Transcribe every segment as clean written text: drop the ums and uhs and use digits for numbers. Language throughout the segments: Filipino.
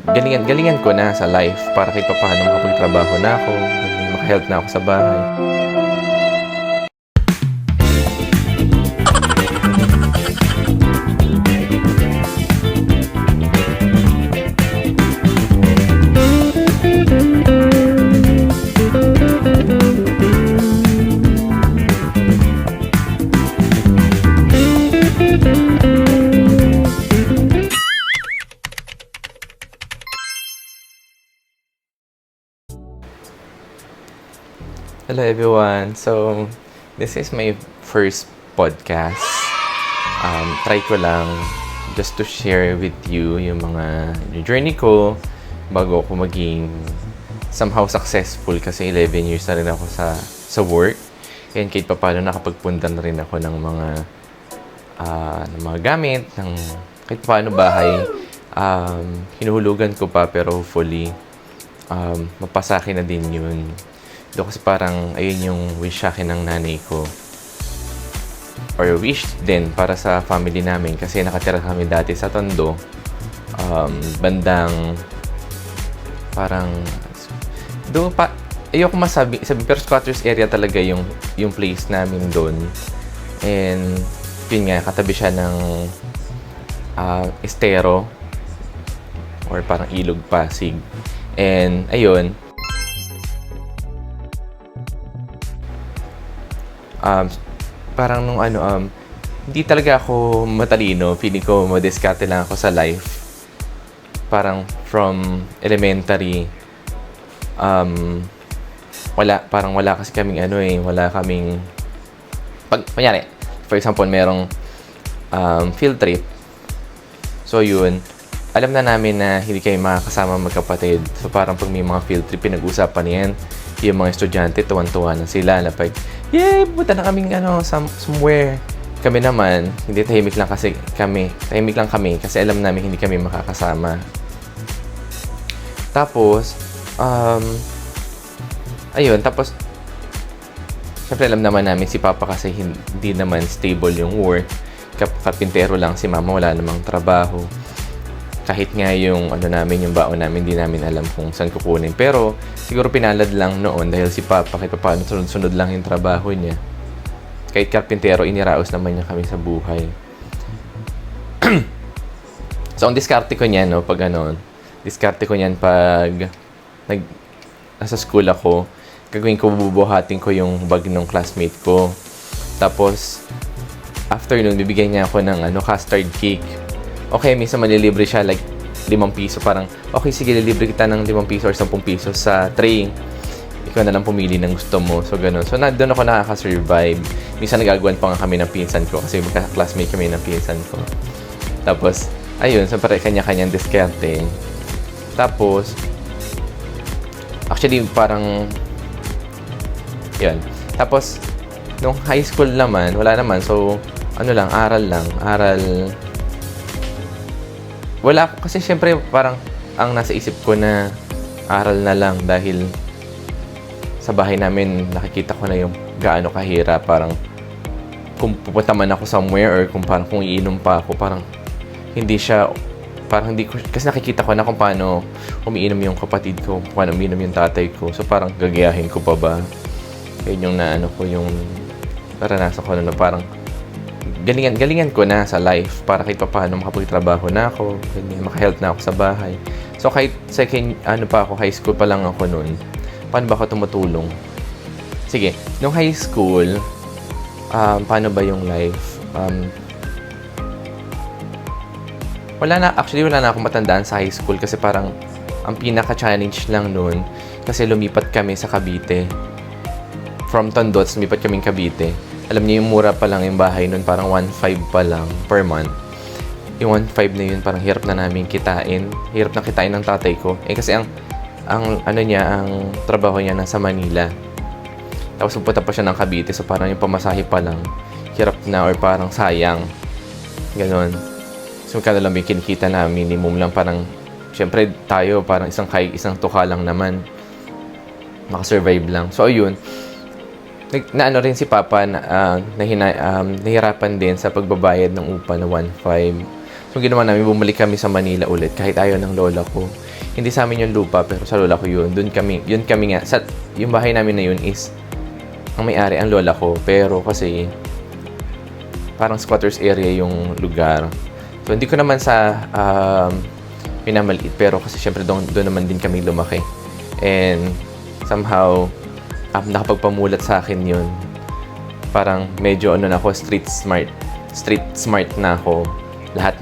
galingan ko na sa life para kahit papaano makapagtrabaho na ako, maka-help na ako sa bahay. Hello everyone. So, this is my first podcast. Try ko lang just to share with you yung mga journey ko bago ako maging somehow successful kasi 11 years na rin ako sa work. And kahit pa paano nakapagpunta na rin ako ng mga gamit, ng kahit pa paano bahay. Hinuhulugan ko pa pero hopefully mapasaki na din yun. Doon kasi parang ayun yung wish sa akin ng nanay ko. Or wish din para sa family namin kasi nakatira kami dati sa Tondo. Bandang parang doon pa ayoko masabi pero squatters area talaga yung place namin doon. And yun nga katabi siya ng estero or parang ilog Pasig. And ayun, parang nung hindi talaga ako matalino. Feeling ko madiskarte lang ako sa life. Parang from elementary, wala kasi kaming wala kaming, kunyari, for example, merong field trip. So yun, alam na namin na hindi kayo makakasama magkapatid. So parang pag may mga field trip, pinag-usapan yan. Yung mga estudyante, tuwan-tuwa na sila na pag, yay, punta na kaming somewhere. Kami naman, hindi tahimik lang kami kasi alam namin hindi kami makakasama. Tapos, syempre alam naman namin si Papa kasi hindi naman stable yung work. Kapintero lang si Mama, wala namang trabaho. Kahit nga yung yung baon namin, hindi namin alam kung saan kukunin. Pero siguro pinalad lang noon dahil si Papa kahit paano sunod-sunod lang yung trabaho niya. Kahit karpintero, iniraos naman niya kami sa buhay. So, ang diskarte ko niyan, diskarte ko niyan pag nasa school ako, gagawin ko, bubuhatin ko yung bag ng classmate ko. Tapos, afternoon, bibigyan niya ako ng custard cake. Okay, minsan malilibre siya like 5 piso. Parang, okay, sige, lilibre kita ng 5 piso or 10 piso sa tray. Ikaw na lang pumili ng gusto mo. So, ganun. So, doon ako nakaka-survive. Minsan nagagawan pa nga kami ng pinsan ko kasi magka-classmate kami ng pinsan ko. Tapos, ayun, so pare kanya-kanyang diskarte. Tapos, actually, parang, yun. Tapos, nung high school naman, wala naman. So, aral. Wala, kasi syempre parang ang nasa isip ko na aral na lang dahil sa bahay namin nakikita ko na yung gaano kahirap. Parang kung pupunta man ako somewhere or kung iinom pa ako, parang hindi ko, kasi nakikita ko na kung paano umiinom yung kapatid ko, kung paano umiinom yung tatay ko. So parang gagayahin ko pa ba? Yun yung yung naranasan ko na parang galingan ko na sa life para kahit paano makapagtrabaho na ako, maka-help na ako sa bahay. So kahit high school pa lang ako noon, paano ba ako tumutulong? Sige, nung high school, paano ba yung life? Wala na akong matandaan sa high school kasi parang ang pinaka-challenge lang noon kasi lumipat kami sa Cavite. From Tondo, lumipat kaming Cavite. Alam niyo yung mura pa lang yung bahay noon, parang 1.5 pa lang per month. Yung 1.5 na yun, parang hirap na namin kitain. Hirap na kitain ng tatay ko. Kasi ang trabaho niya nasa Manila. Tapos pupunta pa siya ng Cavite, so parang yung pamasahe pa lang, hirap na or parang sayang. Ganon. So magkano lang yung kinikita na minimum lang, parang syempre tayo parang isang tuka lang naman. Makasurvive lang. So ayun. Rin si Papa na nahirapan din sa pagbabayad ng upa na 1.5. So So, ginawa namin, bumalik kami sa Manila ulit kahit ayaw ng lola ko. Hindi sa amin yung lupa, pero sa lola ko yun. Yun kami nga. Yung bahay namin na yun is, ang may-ari, ang lola ko. Pero kasi, parang squatters area yung lugar. So, hindi ko naman sa pinamaliit. Pero kasi syempre doon naman din kami lumaki. And somehow, nakapagpamulat sa akin yun. Parang medyo na ako, street smart na ako. Lahat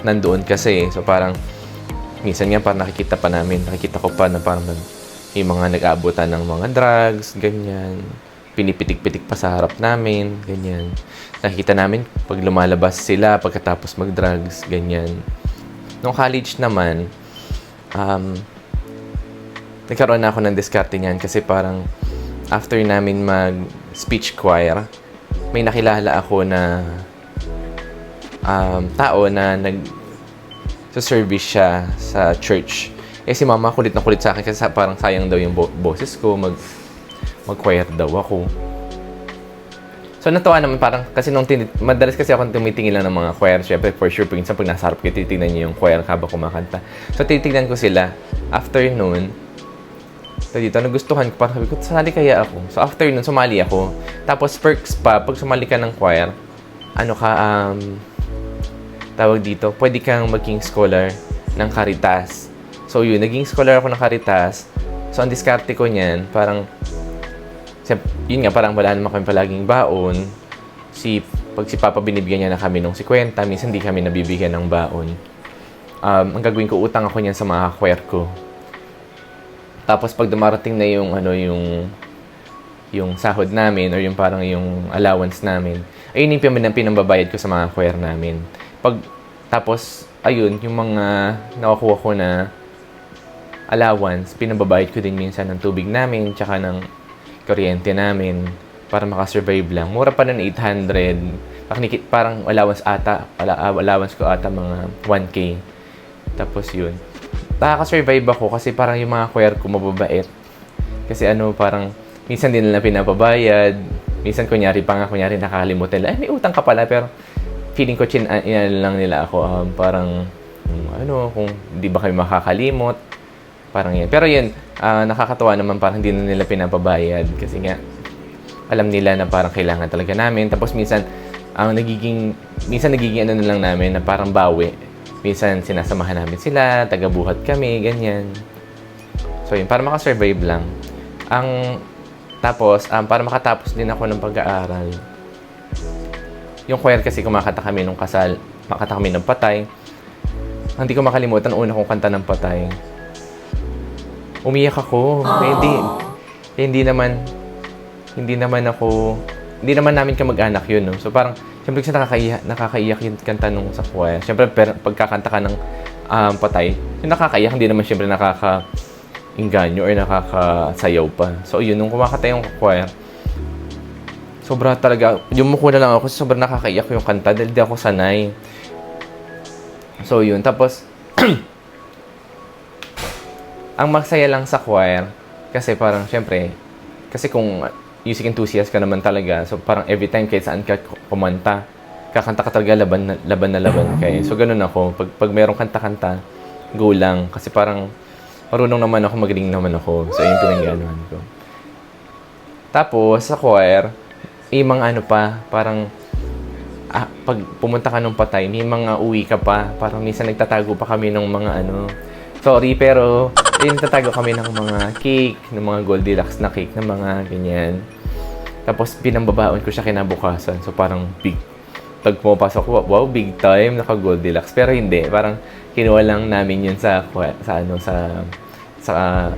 nandoon kasi. So parang minsan nga parang nakikita ko pa na parang may mga nag-aabutan ng mga drugs, ganyan. Pinipitik-pitik pa sa harap namin, ganyan. Nakikita namin pag lumalabas sila pagkatapos mag-drugs, ganyan. Nung college naman, nagkaroon na ako ng diskarte niyan kasi parang after namin mag-speech choir, may nakilala ako na tao na nag-service siya sa church. Si mama kulit na kulit sa akin kasi parang sayang daw yung boses ko, mag-choir daw ako. So natuwa naman parang kasi madalas kasi ako tumitingin lang ng mga choir. Syempre for sure pag nasa harap ko, titignan niyo yung choir habang kumakanta. So titignan ko sila. After noon, dito nagustuhan ko, parang sabi ko, sali kaya ako. So after nun, sumali ako. Tapos perks pa, pag sumali ka ng choir, tawag dito, pwede kang maging scholar ng Caritas. So yun, naging scholar ako ng Caritas. So ang diskarte ko niyan, parang, yun nga, parang wala naman kami palaging baon. Pag si Papa binibigyan niya na kami nung 50, minsan hindi kami nabibigyan ng baon. Ang gagawin ko, utang ako niyan sa mga choir ko. Tapos pag dumarating na yung sahod namin or yung parang yung allowance namin, ayun yung pinambabayad ko sa mga choir namin. Tapos ayun, yung mga nakukuha ko na allowance, pinambabayad ko din minsan ng tubig namin tsaka ng kuryente namin para makasurvive lang. Mura pa ng 800. Parang allowance ko ata mga 1K. Tapos yun. Nakaka-survive ako kasi parang yung mga choir ko mababait. Kasi parang minsan din nila pinapabayad. Minsan kunyari nakakalimutan nila. May utang ka pala, pero feeling ko lang nila ako. Parang, kung di ba kayo makakalimot. Parang yan. Pero yun, nakakatawa naman parang hindi na nila pinapabayad. Kasi nga, alam nila na parang kailangan talaga namin. Tapos minsan nagiging na lang namin na parang bawi. Minsan, sinasamahan namin sila, taga-buhat kami, ganyan. So, yun, para makasurvive lang. Tapos, para makatapos din ako ng pag-aaral. Yung choir kasi kumakanta kami nung kasal, makanta kami ng Patay. Hindi ko makalimutan, una kong kanta ng Patay. Umiyak ako. Hindi naman namin kamag-anak yun, no? So, parang, siyempre kasi nakakaiyak yung kanta nung sa choir. Siyempre, pagkakanta ka ng Patay, yung nakakaiyak, hindi naman siyempre nakaka-inganyo or nakakasayaw pa. So, yun, nung kumakanta yung choir, sobra talaga, yumuko na lang ako kasi sobrang nakakaiyak yung kanta dahil di ako sanay. So, yun. Tapos, ang magsaya lang sa choir, kasi parang, siyempre, kasi kung music enthusiast ka naman talaga. So, parang every time kahit saan ka kumanta, kakanta ka talaga laban na laban kayo. So, ganun ako. Pag merong kanta-kanta, go lang. Kasi parang marunong naman ako, magaling naman ako. So, yun pinag-anuhan ko. Tapos, sa choir, may mga parang pag pumunta ka nung Patay, may mga uwi ka pa. Parang minsan nagtatago pa kami ng mga sorry, pero nagtatago kami ng mga cake, ng mga Goldilocks na cake, ng mga ganyan. Tapos, pinambabaon ko siya kinabukasan. So, parang big. Pag pumapasok ko, wow, big time, naka-Goldilocks. Pero hindi, parang kinuha lang namin yun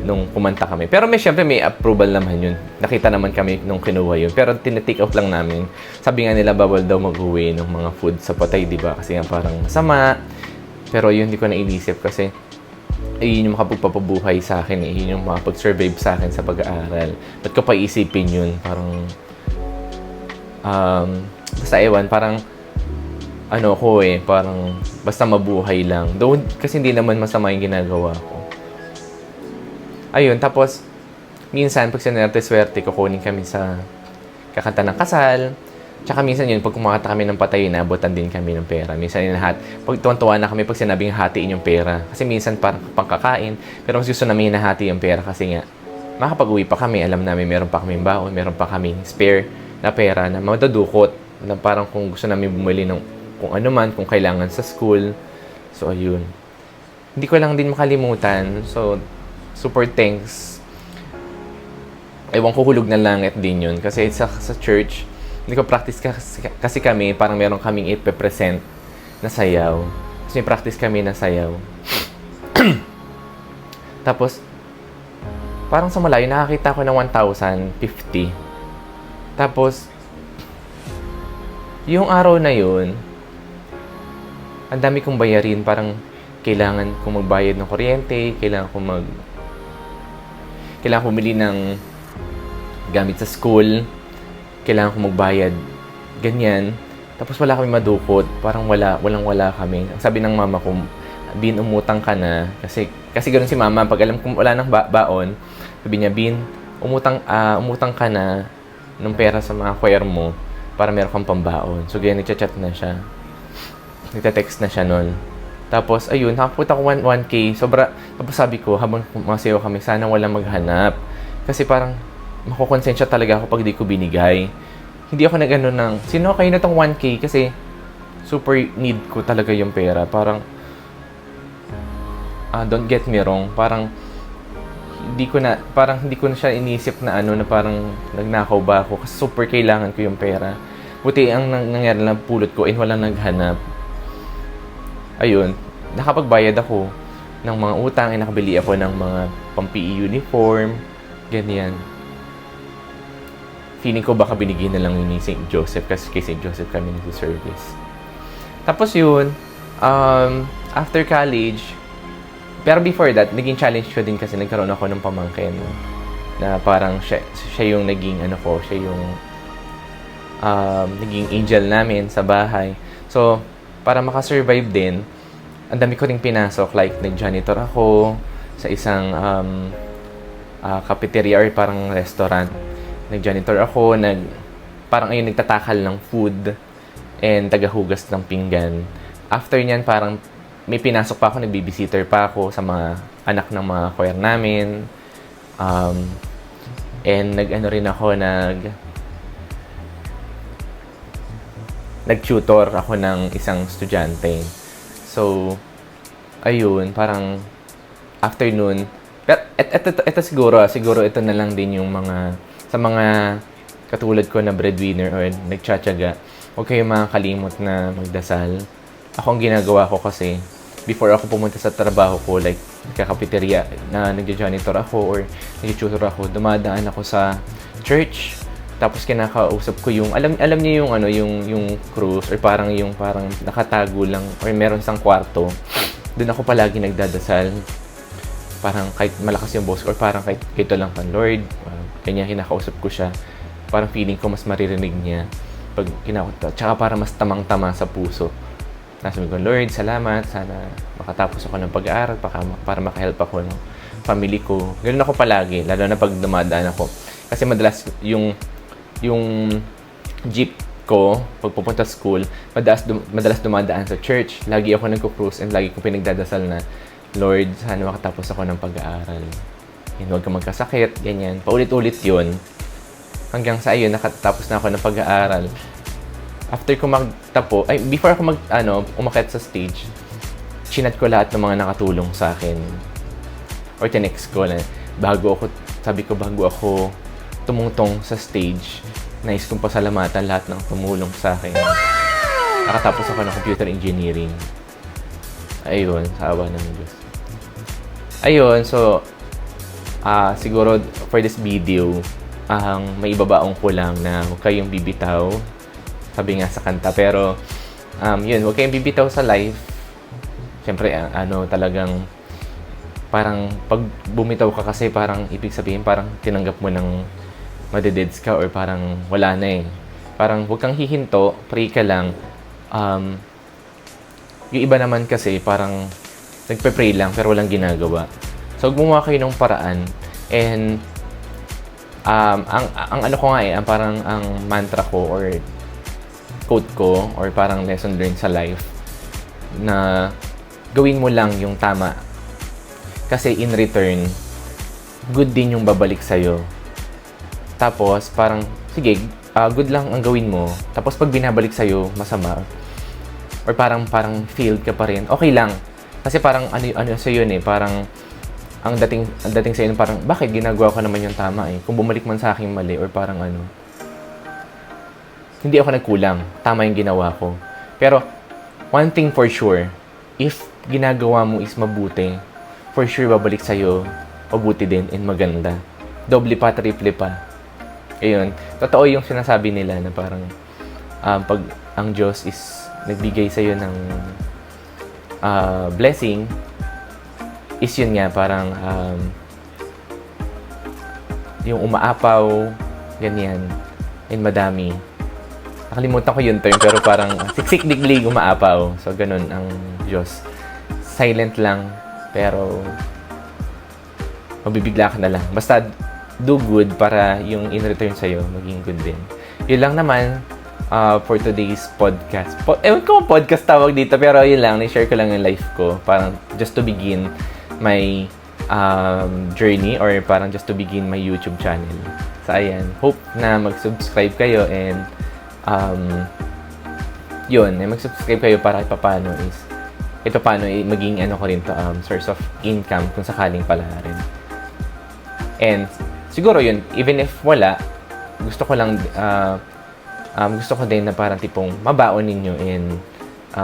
nung kumanta kami. Pero syempre may approval naman yun. Nakita naman kami nung kinuha yun. Pero tinatake off lang namin. Sabi nga nila, bawal daw mag-uwi ng mga food sa Patay, di ba? Kasi nga parang masama. Pero yun, hindi ko nainisip kasi yun yung makapagpapabuhay sa akin. Yun yung makapag-survive sa akin sa pag-aaral. Ba't ko pa isipin yun? Parang, basta ewan, parang, parang, basta mabuhay lang. Though, kasi hindi naman masama yung ginagawa ko. Ayun, tapos, minsan, pag sinerte-swerte, kukunin kami sa kakanta ng kasal. Tsaka minsan yun, pag kumakata kami ng patay, naabutan din kami ng pera. Minsan yun, pag tuwan-tuwa na kami pag sinabing hatiin yung pera. Kasi minsan parang pangkakain, pero mas gusto namin hinahati yung pera kasi nga, makapag-uwi pa kami, alam namin meron pa kaming baon, meron pa kaming spare na pera na madudukot. Na parang kung gusto namin bumili ng kung ano man, kung kailangan sa school. So, ayun. Hindi ko lang din makalimutan. So, super thanks. Ewan ko, hulog na langit din yun. Kasi sa church, hindi ko practice kasi kami, parang meron kaming ipe-present na sayaw. Kasi may practice kami na sayaw. Tapos, parang sa malayo, nakakita ko ng 1,050. Tapos, yung araw na yun, ang dami kong bayarin. Parang kailangan kong magbayad ng kuryente, kailangan kong bumili ng gamit sa school, kailangan kong magbayad, ganyan. Tapos wala kami madukot, parang walang-wala kami. Ang sabi ng mama ko, Bin, umutang ka na. Kasi ganoon si mama, pag alam kong wala ng baon, sabi niya, Bin, umutang ka na ng pera sa mga choir mo para meron kang pambaon. So, ganyan, nagchat na siya. Nagte-text na siya nun. Tapos, ayun, nakapunta ko 1K. Tapos sabi ko, habang masayaw kami, sana walang maghanap. Kasi parang, makukonsensya talaga ako pag di ko binigay. Hindi ako nag-ano ng, sino kayo na tong 1K? Kasi, super need ko talaga yung pera. Parang, don't get me wrong, parang, hindi ko na siya inisip na na parang nagnakaw ba ako. Kasi super kailangan ko yung pera. Buti ang nangyari lang pulot ko, walang naghanap. Ayun, nakapagbayad ako ng mga utang, nakabili ako ng mga pang-PE uniform, ganyan. Feeling ko baka binigyan na lang yun ni St. Joseph kasi kay St. Joseph kami nag-service. Tapos yun, after college, pero before that, naging challenge ko din kasi nagkaroon ako ng pamangkin na parang siya yung naging siya yung naging angel namin sa bahay. So, para makasurvive din, ang dami ko ring pinasok. Like, nag-janitor ako sa isang cafeteria or parang restaurant. Nag-janitor ako, parang nagtatakal ng food and tagahugas ng pinggan. After niyan, parang may pinasok pa ako, nag-babysitter pa ako sa mga anak ng mga choir namin. And rin ako, nag-tutor ako ng isang estudyante. So, ayun, parang afternoon. Pero ito siguro ito na lang din yung sa mga katulad ko na breadwinner or nagtsatsaga. Huwag kayong makakalimot na magdasal. Ako ang ginagawa ko kasi, before ako pumunta sa trabaho ko, like, nagka-cafeteria na nag-janitor ako or nag-tutor ako, dumadaan ako sa church. Tapos kinakausap ko yung, alam niyo yung cruise or parang nakatago lang or meron isang kwarto. Doon ako palagi nagdadasal. Parang kahit malakas yung boss ko or parang kahit ito lang kan Lord. Kanya kinakausap ko siya. Parang feeling ko mas maririnig niya pag kinakausap. Tsaka para mas tamang-tama sa puso. Nasabi ko, Lord, salamat. Sana makatapos ako ng pag-aaral para makahelp ako ng family ko. Ganun ako palagi, lalo na pag dumadaan ako. Kasi madalas yung jeep ko, pag pupunta school, madalas dumadaan sa church. Lagi ako nagko-cruise and lagi ko pinagdadasal na, Lord, sana makatapos ako ng pag-aaral. Huwag ka magkasakit, ganyan. Paulit-ulit yun. Hanggang sa ayun, nakatapos na ako ng pag-aaral. After ko before ako umakyat sa stage, chinat ko lahat ng mga nakatulong sa akin. Or tinext ko na, bago ako tumungtong sa stage, nais kong pasalamatan lahat ng tumulong sa akin. Nakatapos ako ng computer engineering. Ayun, sa awa ng Diyos. Ayun, so, siguro for this video, may ibabaong ko lang na huwag kayong bibitaw. Sabi nga sa kanta. Pero, yun, huwag kayong bibitaw sa life. Siyempre, talagang, parang, pag bumitaw ka kasi, parang, ibig sabihin, parang tinanggap mo ng madededs ka or parang wala na eh. Parang, huwag kang hihinto, pray ka lang. Yung iba naman kasi, parang, nagpe-pray lang, pero walang ginagawa. So, gumawa kayo ng paraan. And, ang mantra ko or quote ko or parang lesson learned sa life na gawin mo lang yung tama. Kasi in return, good din yung babalik sa'yo. Tapos, parang, sige, good lang ang gawin mo. Tapos, pag binabalik sa'yo, masama. Or parang failed ka pa rin. Okay lang. Kasi parang, ano sa'yo yun eh. Parang, ang dating sa'yo, parang, bakit ginagawa ko naman yung tama eh? Kung bumalik man sa akin mali, or parang hindi ako nagkulang. Tama yung ginawa ko. Pero, one thing for sure, if ginagawa mo is mabuti, for sure babalik sa'yo, mabuti din and maganda. Doble pa, triple pa. Ayun. Totoo yung sinasabi nila na parang, pag ang Diyos is nagbigay sa'yo ng blessing, is yun nga, parang, yung umaapaw, ganyan, and madami. Nakalimutan ko yung term, pero parang siksik diglig umaapaw. So, ganun ang Diyos. Silent lang, pero mabibigla ka na lang. Basta, do good para yung in return sa'yo, maging good din. Yun lang naman for today's podcast. Ewan ko podcast tawag dito, pero yun lang, ni-share ko lang yung life ko. Parang just to begin my journey or parang just to begin my YouTube channel. So, ayan. Hope na mag-subscribe kayo and yun, mag-subscribe kayo para paano is maging ko rin to, source of income kung sakaling pala rin. And siguro yun, even if wala, gusto ko din na parang tipong mabaon ninyo and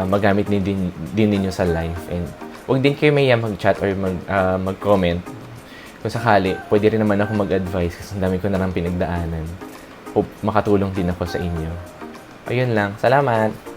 magamit din ninyo sa life. And huwag din kayo maya mag-chat or mag-comment. Kung sakali, pwede rin naman ako mag-advise kasi ang dami ko na lang pinagdaanan. Hope makatulong din ako sa inyo. Ayun lang. Salamat!